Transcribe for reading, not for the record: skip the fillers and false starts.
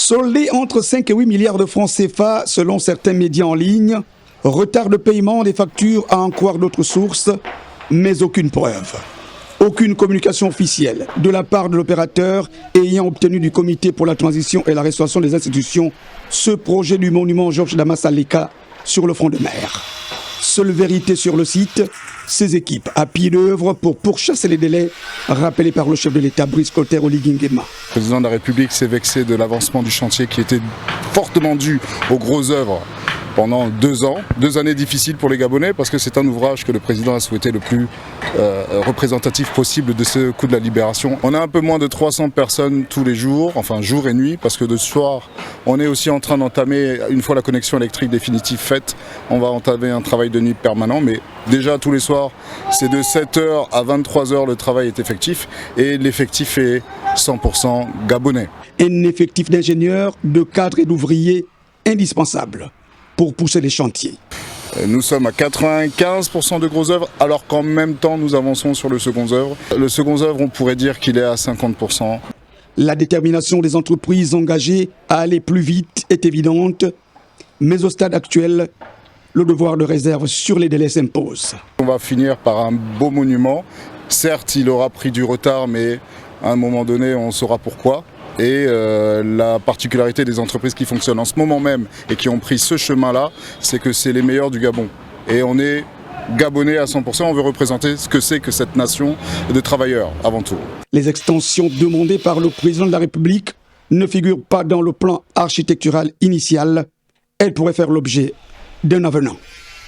Soldé entre 5 et 8 milliards de francs CFA selon certains médias en ligne, retard de paiement des factures à en croire d'autres sources, mais aucune preuve. Aucune communication officielle de la part de l'opérateur ayant obtenu du Comité pour la transition et la restauration des institutions ce projet du monument Georges Damas Aleka sur le front de mer. Seule vérité sur le site, ces équipes à pied d'œuvre pour pourchasser les délais rappelés par le chef de l'État Brice Clotaire Oligui Nguema. Le président de la République s'est vexé de l'avancement du chantier qui était fortement dû aux grosses œuvres pendant 2 ans, 2 années difficiles pour les Gabonais parce que c'est un ouvrage que le président a souhaité le plus représentatif possible de ce coup de la libération. On a un peu moins de 300 personnes tous les jours, enfin jour et nuit, parce que de soir, on est aussi en train d'entamer, une fois la connexion électrique définitive faite, on va entamer un travail de nuit permanent, mais déjà tous les soirs, c'est de 7h à 23h le travail est effectif et l'effectif est 100% gabonais. Un effectif d'ingénieurs, de cadres et d'ouvriers indispensable pour pousser les chantiers. Nous sommes à 95% de grosses œuvres, alors qu'en même temps nous avançons sur le second œuvre. Le second œuvre, on pourrait dire qu'il est à 50%. La détermination des entreprises engagées à aller plus vite est évidente, mais au stade actuel, le devoir de réserve sur les délais s'impose. On va finir par un beau monument. Certes, il aura pris du retard, mais à un moment donné, on saura pourquoi. Et la particularité des entreprises qui fonctionnent en ce moment même et qui ont pris ce chemin-là, c'est que c'est les meilleurs du Gabon. Et on est gabonais à 100%, on veut représenter ce que c'est que cette nation de travailleurs avant tout. Les extensions demandées par le président de la République ne figurent pas dans le plan architectural initial. Elles pourraient faire l'objet d'un avenant.